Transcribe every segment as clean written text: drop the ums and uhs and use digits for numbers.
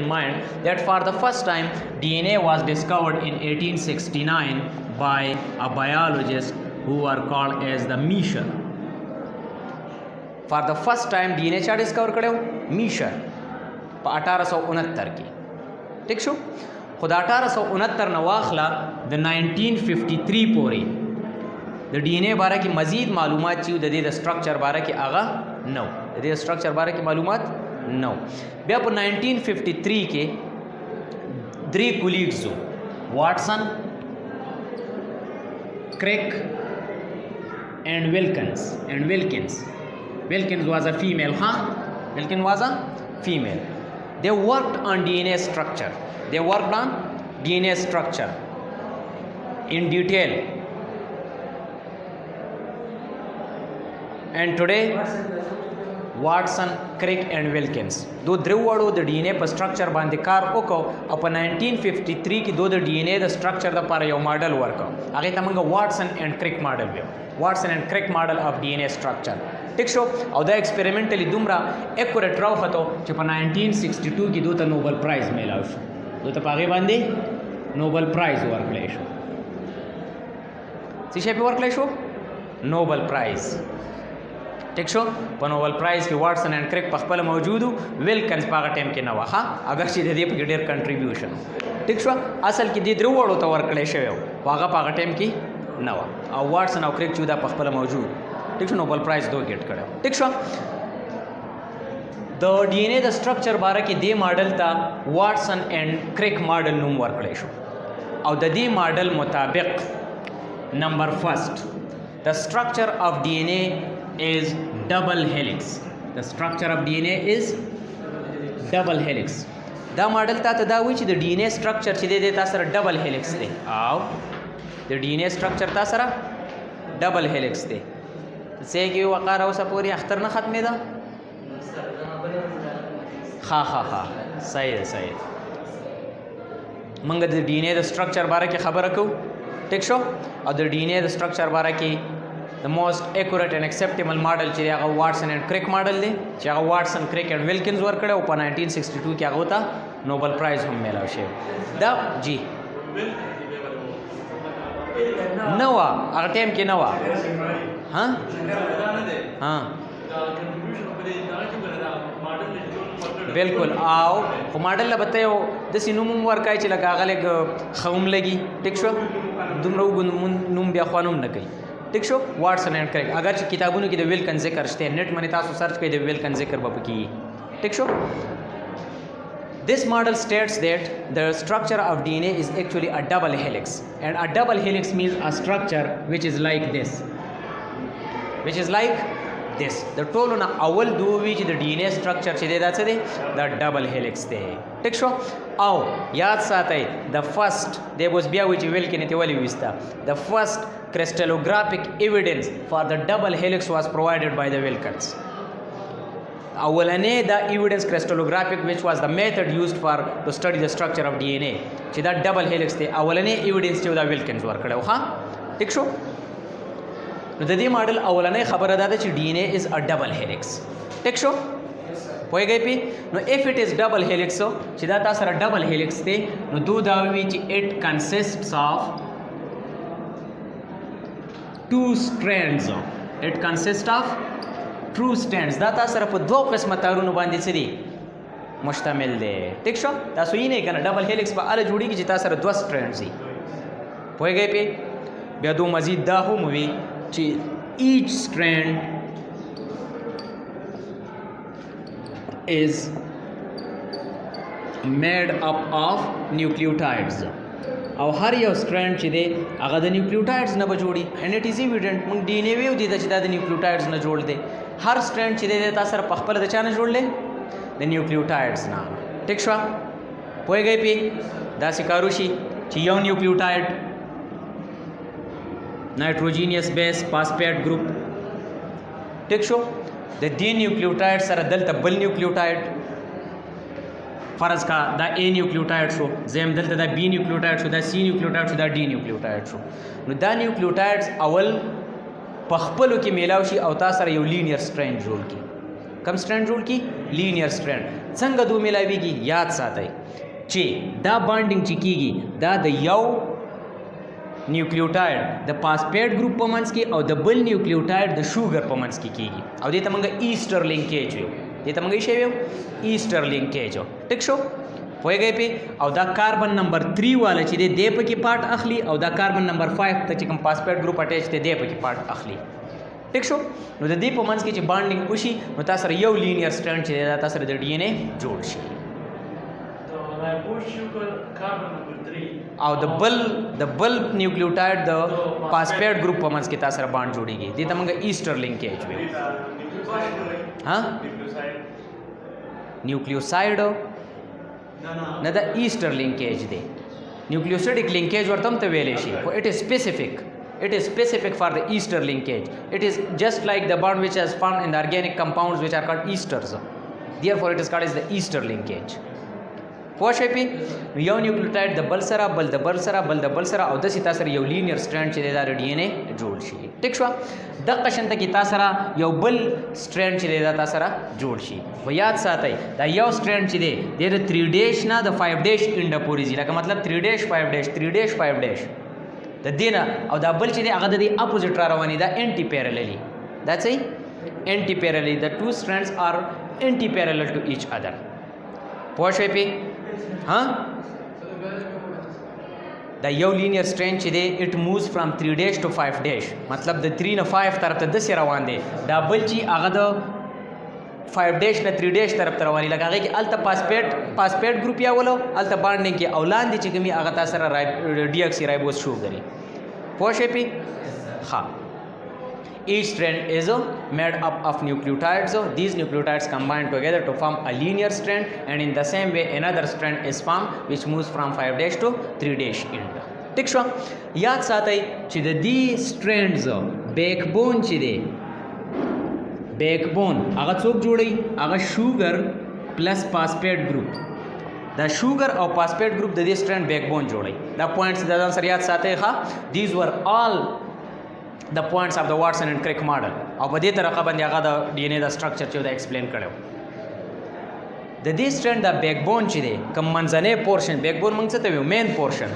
in mind that for the first time DNA was discovered in 1869 by a biologist who were called as the Miescher. For the first time DNA चा डिस्कवर करें मीशर 1869 की ठीक शो खुद 1869 नवाखला द 1953 पोरी the DNA बारे की मज़ीद मालूमात चाहिए द स्ट्रक्चर बारे की आगा नो द स्ट्रक्चर बारे की मालूमात नो बिया पर 1953 के 3 colleagues Watson Crick and Wilkins. Wilkins was a female, Wilkins was a female. They worked on DNA structure. They worked on DNA structure in detail. And today, Watson, Crick and Wilkins दो द्रिवाड़ो द DNA पर structure बांधे कार ओको अपन 1953 की दो द DNA द स्ट्रक्चर द पर यो मॉडल वर्क आगे तमंगा वाटसन एंड क्रिक मॉडल व्यू Watson and Crick model of DNA structure ठीक शो और द एक्सपेरिमेंटली दुमरा एक्यूरेट राव हतो چې په 1962 کې دوته नोबेल प्राइज मिलाو شو دوته پاغي باندې Nobel prize ورکړل شو څه شی په ورکړل شو Nobel prize ٹھیک شو په نوبل پرایز کې واټسن اینڈ کریک په خپل موجودو ویلکنز په هغه ټایم کې نه وخه اگر چې د دې په ډېر کنټریبیوشن ٹھیک شو اصل کې د درو وړو ته ورکړل شوی او هغه په هغه ټایم کې نه و او واټسن او کریک چې دا په خپل موجود ٹھیک شو نوبل پرایز دوه ګټ کړو ٹھیک شو د ډي ان اے د سټرکچر باره کې دی ماډل ته واټسن اینڈ کریک ماډل نوم ورکړل شو او د دې ماډل مطابق نمبر فرست د سټرکچر اف ډي ان اے is double helix. The structure of DNA is double helix. دا ماډل ته دا وی چې د DNA structure چې د تاسو سره double helix دی او د DNA structure تاسو سره double helix دی څه کې وقار اوسه پوری اختر نه ختمه ده ها صحیح منګ د DNA د structure باره کې خبره کو ټیک شو او د DNA د structure باره کې the most accurate and acceptable model چې هغه واټسن اینڈ کریک ماډل دی چې هغه واټسن کریک اینڈ ویلکنز ورکړه او په 1962 کې هغه ته نوبل پرایز هم میلاو شو دا جی نو هغه ټایم کې نو ها بالکل او خو ماډل لا بته یو د سینوم ورکای چې لګا غلګ خوم لګي ټیک شو دومره نوم بیا خوانوم نه کوي ٹھیک شو واٹسن اینڈ کریک اگر چې کتابونو کې د ویلکن ذکر شته نیټ باندې تاسو سرچ کړئ د ویلکن ذکر به پکې ٹھیک شو This model states that the structure of DNA is actually a double helix and a double helix means a structure which is like this د ټولو نه اول دوه وی چې د DNA structure چې دی دا څه دی دا double helix دی ٹھیک شو او یاد ساتئ د فرست دی اوس بیا وی چې ویلکن ته ولې وستا د فرست crystallographic evidence for the double helix was provided by the Wilkins. اولنې دا evidence crystallographic which was the method used for to study the structure of DNA چې دا double helix دی اولنې evidence چې دا Wilkins ورکړو ها ٹھیک شو نو د دې ماډل اولنې خبره ده چې DNA is a double helix ٹھیک شو پوهیږئ پی نو if it is double helix چې دا تاسو سره double helix دی نو دوه دا وی چې it consists of two strands. It consists of two strands. دا تاسو سره په دوه قسمه تارونو باندې څه دي مشتمل دی ٹھیک شو تاسو یې نه کنه ډبل هیلکس په اله جوړیږي چې تاسو سره دوه سټرینډز دي پوهیږئ پی بیا دوه مزید دا هم وي چې each strand is made up of nucleotides او هر یو سټرینډ چې دی هغه د نیوکلیوټایډز نه به جوړي اینډ اټ از ایویډنټ موږ ډي ان اے ویو دي چې دا د نیوکلیوټایډز نه جوړ دی هر سټرینډ چې دی تاسو سره په خپل د چا نه جوړلی د نیوکلیوټایډز نه ټیک شو پوهیږئ پی داسې کار وشي چې یو نیوکلیوټایډ نایټروجینیس بیس فاسفیټ ګروپ ټیک شو د دې نیوکلیوټایډ سره دلته بل نیوکلیوټایډ فرض کا دا A نیوکلیوټایډ شو زم دلته دا B نیوکلیوټایډ شو دا C نیوکلیوټایډ شو دا D نیوکلیوټایډ شو نو دا نیوکلیوټایډز اول په خپلو کې میلاو شي او تاسو سره یو لینیر سټرینډ جوړ کی کم سټرینډ جوړ کی لینیر سټرینډ څنګه دوه ملاویږي یاد ساتئ چې دا بانډینګ چې کیږي دا د یو نیوکلیوټاید د فاسفیټ ګروپ په منځ کې او د بل نیوکلیوټاید د شوګر په منځ کې کیږي او دې ته موږ ایسټر لینکیج وایو دې ته موږ شی وایو ایسټر لینکیج ټیک شو پوهیږئ پې او دا کاربن نمبر 3 والا چې دی دې پکې پارټ اخلي او دا کاربن نمبر 5 ته چې کوم فاسفیټ ګروپ اٹیچ دی دې پکې پارټ اخلي ټیک شو نو د دې په منځ کې چې بانډینګ وشي نو تاسو سره یو لینیر سټرینډ چې دی دا تاسو سره د ډي ان اے جوړ شي او د بل نیوکلیوټاید د فاسفیټ ګروپ په منځ کې تاسو سره بانډ جوړیږي دې ته موږ ایسټر لینکیج وایو ها نیوکلیوساید نه دا ایسټر لینکیج دی نیوکلیوسیډک لینکیج ورته هم ته ویلی شي خو اٹ is specific for the Easter linkage. It is just like the bond which is found in the organic compounds which are called esters. Therefore it is called as the Easter linkage. پوه شئ پې یو نیوکلیوټاید د بل سره بل د بل سره بل د بل سره او داسې تا سره یو لینیر سټرینډ چې دی دا د ډي ان اے جوړ شي ټیک شوه دغه شانته کې تا سره یو بل سټرینډ چې دی دا تا سره جوړ شي خو یاد ساتئ دا یو سټرینډ چې دی دی د 3 ډیش نه د 5 ډیش انډه پورې ځي لکه مطلب 3 ډیش 5 ډیش 3 ډیش 5 ډیش د دې نه او دا بل چې دی هغه د دې اپوزیټ را رواني دا انټي پیرللی دا صحیح انټي پیرللی د 2 strands are anti parallel to each other پوه شئ پې ها دا یو لینیر سټرینډ چې دی اٹ مووز فرام 3 ډیش ټو 5 ډیش مطلب د 3 نه 5 طرف ته داسې روان دی دا بل چې هغه د 5 ډیش نه 3 ډیش طرف ته رواني لکه هغې کې هلته فاسفیټ ګروپ یا ولو هلته بانډینګ کې او لاندې چې کوم هغه تا سره ډي اکسي رایبوز شوګر پوه شئ پې ښه Each strand is made up of nucleotides. These nucleotides combine together to form a linear strand, and in the same way another strand is formed which moves from 5 dash to 3 dash end. ٹھیک شو یاد ساتئ چې د دې سټرینډز بیک بون چې دی بیک بون هغه څوک جوړوي هغه شوګر پلس فاسفیټ ګروپ دا شوګر او فاسفیټ ګروپ د دې سټرینډ بیک بون جوړوي دا پوینټس د ځان سره یاد ساتئ ښه دیز ور آل the points of the watson and crick model او په دې طریقه باندې هغه د ډي ان اے د سټرکچر چې دا ایکسپلین کړو د دې سټرینډ د بیک بون چې دی کوم منځنی پورشن بیک بون موږ څه ته وایو مین پورشن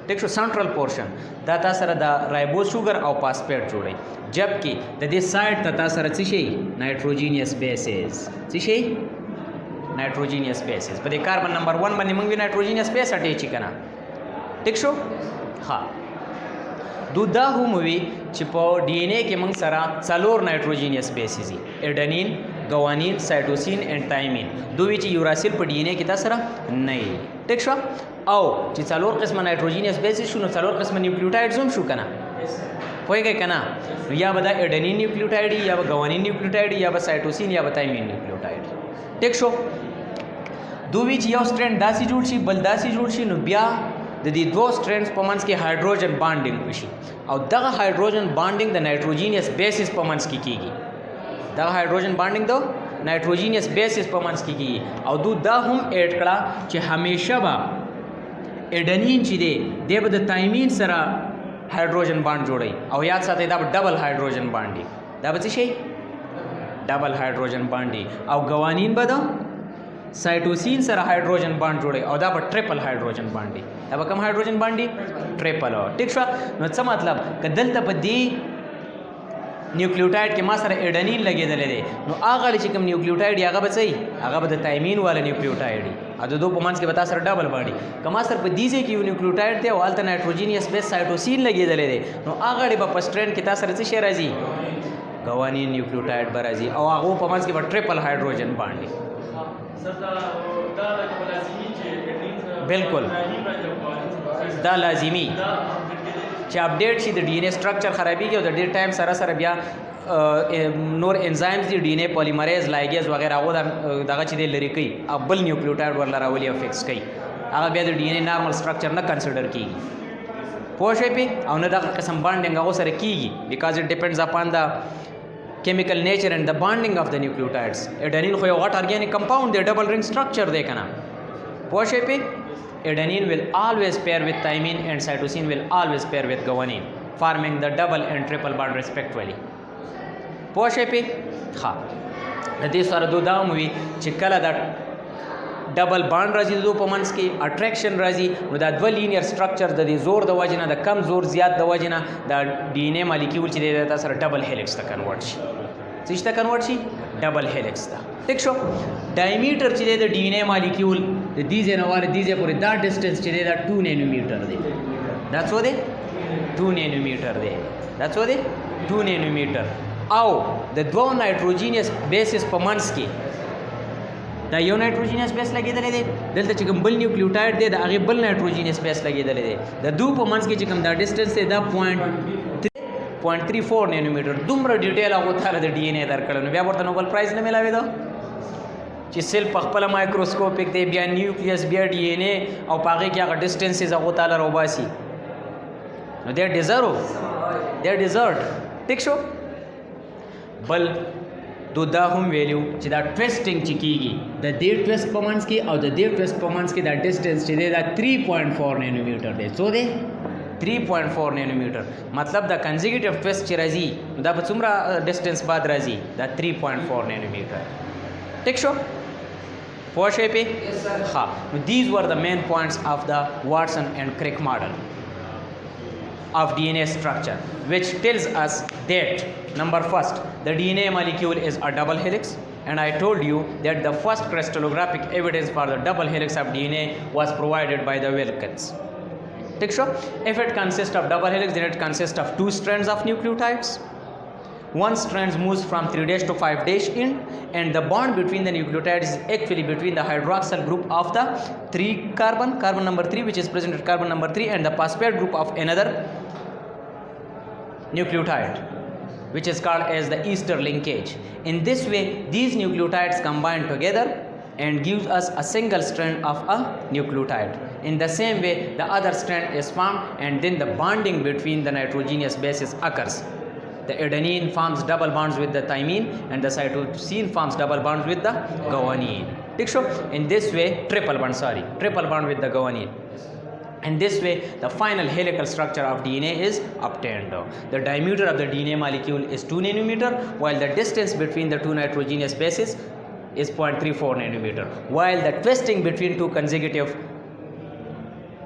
ټیک شو سنټرل پورشن دا تا سره د رایبوز شوګر او فاسفیټ جوړوي جبکې د دې سایډ ته تا سره څه شي نایټروجینیس بیسز څه شي نایټروجینیس بیسز په دې کاربن نمبر 1 باندې موږ نایټروجینیس بیس اٹیچ کړه ټیک شو ها دو دا هم وي چې په ډي ان اے کې موږ سره څلور نایټروجینیس بیسز دي ایډنین ګوانین سایټوسین اینډ تایمین دوی چې یوراسیل په ډي ان اے کې تا سره نه وي ټیک شو او چې څلور قسمه نایټروجینیس بیسز شو نو څلور قسمه نیوکلیوټایډز هم شو که نه پوهېږئ که نه یا به دا ایډنین نیوکلیوټایډ یا به ګوانین نیوکلیوټایډ یا به سایټوسین یا به تایمین نیوکلیوټایډ ټیک شو دوی چې یو سټرینډ داسې جوړ شي بل داسې جوړ شي نو بیا د دې دوه سټرینډز په منځ کې هایډروجن بانډینګ وشي او دغه هایډروجن بانډینګ د نایټروجینیس بیسز په منځ کې کیږي دغه هایډروجن بانډینګ د نایټروجینیس بیسز په منځ کې کیږي او دوی دا هم ایډ کړه چې همیشه به ایډنین چې دی دی به د تایمین سره هایډروجن بانډ جوړوي او یاد ساتئ دا به ډبل هایډروجن بانډ دی دا به څه شي ډبل هایډروجن بانډ دی او ګوانین به د سایټوسین سره هایډروجن بانډ جوړي او دا به ټریپل هایډروجن بانډ دی دا به کوم هایډروجن بانډ دی ټریپل ټیک شو نو څه مطلب که دلته په دې نیوکلیوټاید کې ما سره ایډنین لګېدلی دی نو هغه چې کوم نیوکلیوټاید هغه به څه هغه به د تایمین والا نیوکلیوټاید وي او د دوه په منځ کې به تا سره ډبل بانډ که ما سره په دې ځای کې یو نیوکلیوټاید دی او هلته نایټروجینیس بیس سایټوسین لګېدلی دی نو هغه به په سټرینډ کې تا سره څه شی راځي ګوانین نیوکلیوټاید به راځي او هغو په منځ کې به ټریپل هایډروجن بانډ دی بالکل دا لازمی چې اپډیټ شي د ډي ان اے سټرکچر خرابېږي او د ډېر ټایم سره سره بیا نور انزایمز دي ډي ان اے پولیمریز لایګیز وغیره هغو دغه چې دی لرې کوي او بل نیوکلیوټاید ورله راولي او فکس کوي هغه بیا د ډي ان اے نارمل سټرکچر نه کنسیډر کېږي پوه شئ پې او نه دغه قسم بانډینګ هغو سره کېږي بیکاز اټ ډیپینډز اپان د chemical nature and the bonding of the nucleotides adenine خو یو غټ organic compound دی double ring structure دی کنه پوه شئ پې adenine will always pair with thymine and cytosine will always pair with guanine forming the double and triple bond respectively پوه شئ پې ښه د دې سره دو دا هم وي چې کله دا ډبل بانډ راځي د دو په منځ کې اټریکشن راځي نو دا دوه لینیر سټرکچر د دې زور د وجې نه د کم زور زیات د وجې نه دا ډي ان اے مالیکیول چې دی دا سره ډبل هیلکس ته کنورټ شي څه ته کنورټ شي ډبل هیلکس ته ٹھیک شو ډایمیټر چې دی د ډي ان اے مالیکیول د دې ځای نه واره دې ځای پورې دا ډسټنس چې دی دا 2 نینومیټر دی دا څو دی 2 نینومیټر دی دا څو دی 2 نینومیټر او د دوه نایټروجینس بیسز په منځ کې دا یو نایټروجینس بیس لګېدلی دی دلته چې کوم بل نیوکلیوټاید دی د هغې بل نایټروجینس بیس لګېدلی دی د دو په منځ کې چې کوم دا ډسټنس دی دا 0.34 نینومیټر دومره ډیټیل هغو تاله د ډي ان اے درکړی نو بیا ورته نوبل پرایز نه میلاوېده چې سیل په خپله مایکروسکوپیک دی بیا نیوکلیس بیا ډي ان اے او په هغې کې هغه ډسټنسز هغو تاله راوباسي نو دی ډیزرټ ټیک شو بل دو دا هم ویلیو چې دا ټویسټینګ چې کیږي د دې ټویسټ په منځ کې او د دې ټویسټ په منځ کې دا ډسټنس چې دی دا 3.4 نینومیټر دی څو دی 3.4 نینومیټر مطلب دا کنزیکیوټیو ټویسټ چې راځي دا په څومره ډسټنس بعد راځي دا 3.4 نینومیټر ټیک شو پوه شوې پې ها نو دیز ور د مین پوینټس آف د واټسن اینڈ کرک ماډل of DNA structure which tells us that number first the DNA molecule is a double helix and I told you that the first crystallographic evidence for the double helix of DNA was provided by the Wellcome. Take sure if it consists of double helix then it consists of two strands of nucleotides. One strand moves from 3' to 5' in and the bond between the nucleotides is actually between the hydroxyl group of the 3 carbon number 3 which is present at carbon number 3 and the phosphate group of another nucleotide which is called as the ester linkage. In this way these nucleotides combine together and gives us a single strand of a nucleotide. In the same way the other strand is formed and then the bonding between the nitrogenous bases occurs. The adenine forms double bonds with the thymine and the cytosine forms double bonds with the guanine. In this way triple bond with the guanine. In this way the final helical structure of DNA is obtained. The diameter of the DNA molecule is 2 nanometer while the distance between the two nitrogenous bases is 0.34 nanometer while the twisting between two consecutive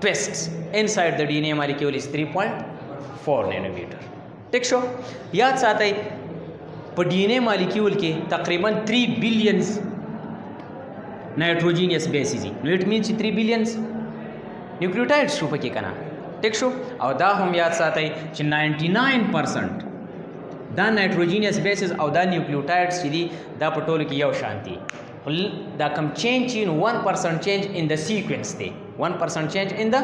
twists inside the DNA molecule is 3.4 nanometer. ٹھیک شو یاد ساتئ په ډي ان اے مالیکیول کې تقریبا 3 بلینز نایټروجینس بیسز دي نو اټ مینس چې 3 بلینز نیوکلیوټایډز شو پکې که نه ټیک شو او دا هم یاد ساتئ چې 99% دا نایټروجینس بیسز او دا نیوکلیوټایډز چې دي دا په ټولو کې یو شان دي دا کم چینج چې نو 1% چینج ان د سیکوینس دی 1% چینج ان د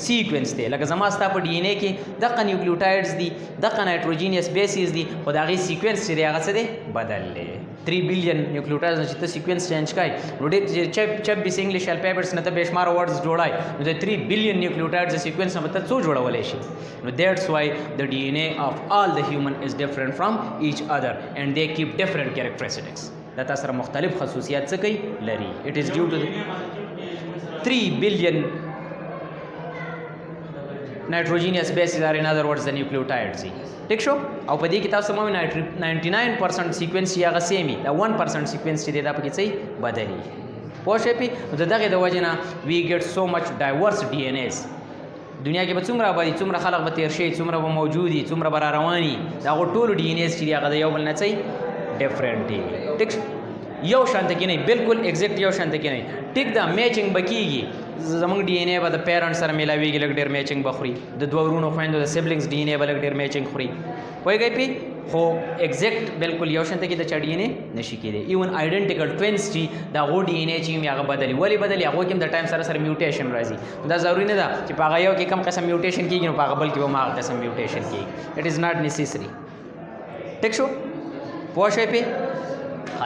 سیکوینس دی لکه زما ستا په ډي ان اے کې دغه نیوکلیوټایډز دي دغه نایټروجینس بیسز دي خو د هغې سیکوینس چې دی هغه څه دی بدل دی 3 بلین نیوکلیوټایډز نه چې ته سیکوینس چینج کړئ نو ډېر 26 انګلیش الفابیټس نه ته بې شماره ورډز جوړای نو د 3 بلین نیوکلیوټایډز د سیکوینس نه به ته څو جوړولی شي نو دیټس وای د ډي ان اے آف آل د هیومن از ډفرنٹ فرام ایچ ادر اینڈ دے کیپ ډفرنٹ کیریکټرسټکس دا تا سره مختلف خصوصیات څه کوي لري اٹ از ډیو ټو 3 بلین nitrogenous bases are in other words the nucleotides ٹھیک شو او په دې کې تاسو مو 99% سیکوینس یې هغه سیمي دا 1% سیکوینس چې دی دا پکې څه بدلی پوه شئ پې نو د دغې د وجې نه وی ګیټ سو مچ ډایورس ډي ان ایز دنیا کې به څومره آبادي څومره خلق به تیر شي څومره به موجودي څومره به را رواني د هغو ټولو ډي ان ایز چې دي هغه د یو بل نه څه ډفرنټ دي ټیک یو شانته کې نه بالکل ایگزیکټ یو شانته کې نه ټیک دا میچنګ به کېږي زمونږ ډي ان اے به د پیرنټ سره میلاویږي لږ ډېر میچنګ به خوري د دوه ورونو خویندو د سبلنګس ډي ان اے به لږ ډېر میچنګ خوري پوهېږئ پې خو ایگزیکټ بالکل یو شانته کې د چا ډي ان اے نشي کېدی ایون آیډنټیکل ټوینس چې د هغو ډي ان اے چې وي هغه بدلي ولې بدلي هغو کې هم د ټایم سره سره میوټیشن راځي دا ضروري نه ده چې په هغه یو کې کم قسم میوټیشن کېږي نو په هغه بل کې به هم هغه قسم میوټیشن کېږي اټ از ناٹ نیسیسري ټیک شو پوه شوئ پې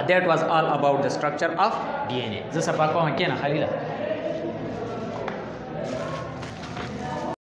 that was all about the structure of DNA. زه صفا کوم کېنه خلیله